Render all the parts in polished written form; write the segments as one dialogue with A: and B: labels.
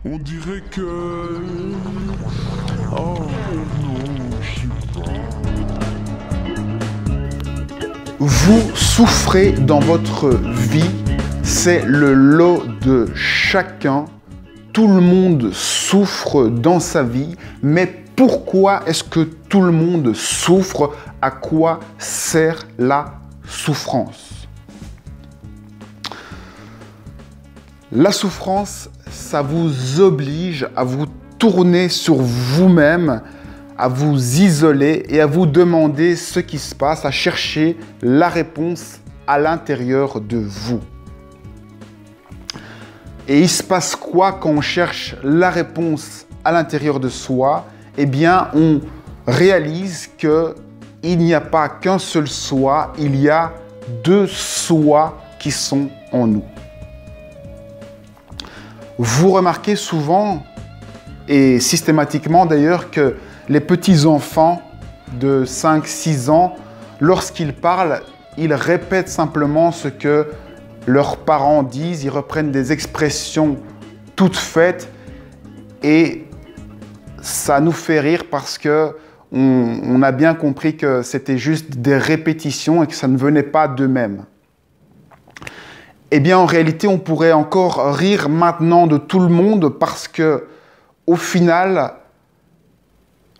A: On dirait que... Oh non, je sais pas.
B: Vous souffrez dans votre vie, c'est le lot de chacun. Tout le monde souffre dans sa vie, mais pourquoi est-ce que tout le monde souffre? À quoi sert la souffrance? La souffrance, ça vous oblige à vous tourner sur vous-même, à vous isoler et à vous demander ce qui se passe, à chercher la réponse à l'intérieur de vous. Et il se passe quoi quand on cherche la réponse à l'intérieur de soi? Eh bien, on réalise qu'il n'y a pas qu'un seul soi, il y a deux soi qui sont en nous. Vous remarquez souvent, et systématiquement d'ailleurs, que les petits-enfants de 5-6 ans, lorsqu'ils parlent, ils répètent simplement ce que leurs parents disent, ils reprennent des expressions toutes faites et ça nous fait rire parce qu'on a bien compris que c'était juste des répétitions et que ça ne venait pas d'eux-mêmes. Eh bien, en réalité, on pourrait encore rire maintenant de tout le monde parce que, au final,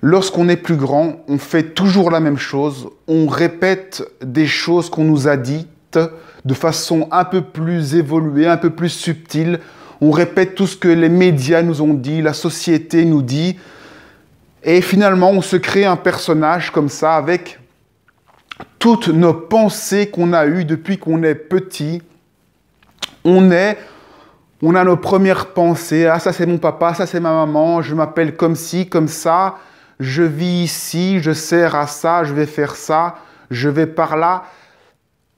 B: lorsqu'on est plus grand, on fait toujours la même chose. On répète des choses qu'on nous a dites de façon un peu plus évoluée, un peu plus subtile. On répète tout ce que les médias nous ont dit, la société nous dit. Et finalement, on se crée un personnage comme ça avec toutes nos pensées qu'on a eues depuis qu'on est petit. On a nos premières pensées. Ah, ça c'est mon papa, ça c'est ma maman, je m'appelle comme ci, comme ça. Je vis ici, je sers à ça, je vais faire ça, je vais par là.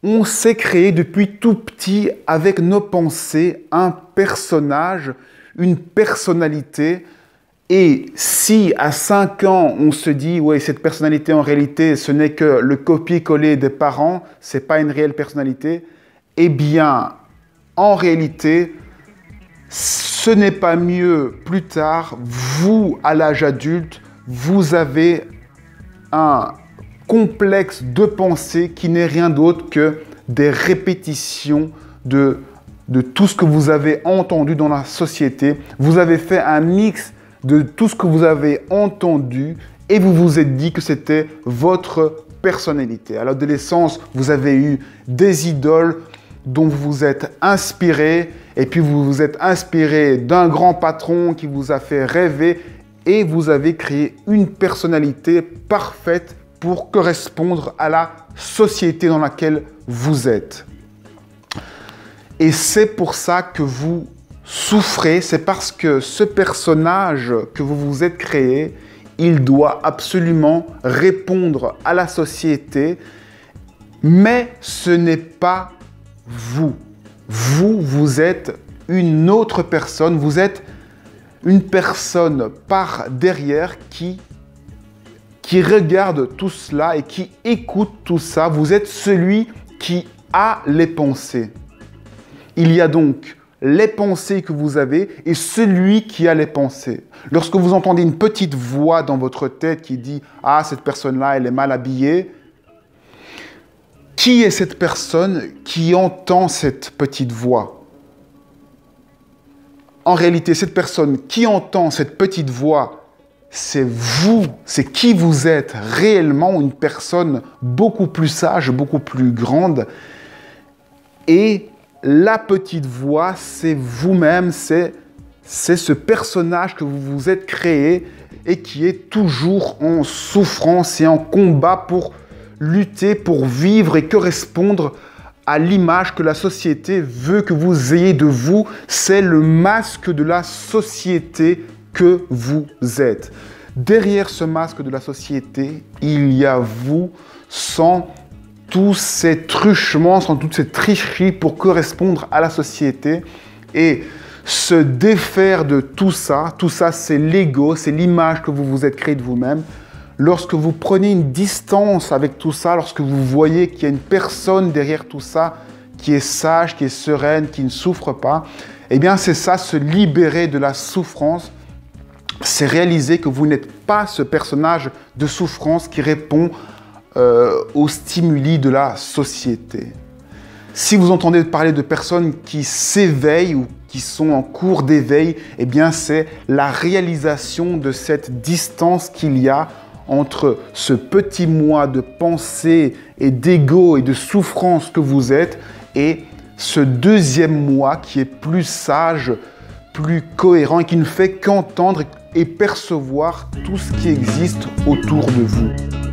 B: On s'est créé depuis tout petit avec nos pensées un personnage, une personnalité. Et si à 5 ans, on se dit « ouais, cette personnalité en réalité, ce n'est que le copier-coller des parents, ce n'est pas une réelle personnalité », eh bien, en réalité, ce n'est pas mieux plus tard. Vous, à l'âge adulte, vous avez un complexe de pensée qui n'est rien d'autre que des répétitions de tout ce que vous avez entendu dans la société. Vous avez fait un mix de tout ce que vous avez entendu et vous vous êtes dit que c'était votre personnalité. À l'adolescence, vous avez eu des idoles dont vous vous êtes inspiré et puis vous vous êtes inspiré d'un grand patron qui vous a fait rêver et vous avez créé une personnalité parfaite pour correspondre à la société dans laquelle vous êtes. Et c'est pour ça que vous souffrez, c'est parce que ce personnage que vous vous êtes créé, il doit absolument répondre à la société, mais ce n'est pas vous. Vous êtes une autre personne, vous êtes une personne par derrière qui regarde tout cela et qui écoute tout ça. Vous êtes celui qui a les pensées. Il y a donc les pensées que vous avez et celui qui a les pensées. Lorsque vous entendez une petite voix dans votre tête qui dit « Ah, cette personne-là, elle est mal habillée », qui est cette personne qui entend cette petite voix? En réalité, cette personne qui entend cette petite voix, c'est vous, c'est qui vous êtes réellement, une personne beaucoup plus sage, beaucoup plus grande. Et la petite voix, c'est vous-même, c'est ce personnage que vous vous êtes créé et qui est toujours en souffrance et en combat pour lutter, pour vivre et correspondre à l'image que la société veut que vous ayez de vous. C'est le masque de la société que vous êtes. Derrière ce masque de la société, il y a vous sans tous ces truchements, sans toutes ces tricheries pour correspondre à la société et se défaire de tout ça c'est l'ego, c'est l'image que vous vous êtes créée de vous-même. Lorsque vous prenez une distance avec tout ça, lorsque vous voyez qu'il y a une personne derrière tout ça qui est sage, qui est sereine, qui ne souffre pas. Eh bien, c'est ça, se libérer de la souffrance. C'est réaliser que vous n'êtes pas ce personnage de souffrance qui répond aux stimuli de la société. Si vous entendez parler de personnes qui s'éveillent ou qui sont en cours d'éveil, eh bien, c'est la réalisation de cette distance qu'il y a entre ce petit moi de pensée et d'ego et de souffrance que vous êtes et ce deuxième moi qui est plus sage, plus cohérent et qui ne fait qu'entendre et percevoir tout ce qui existe autour de vous.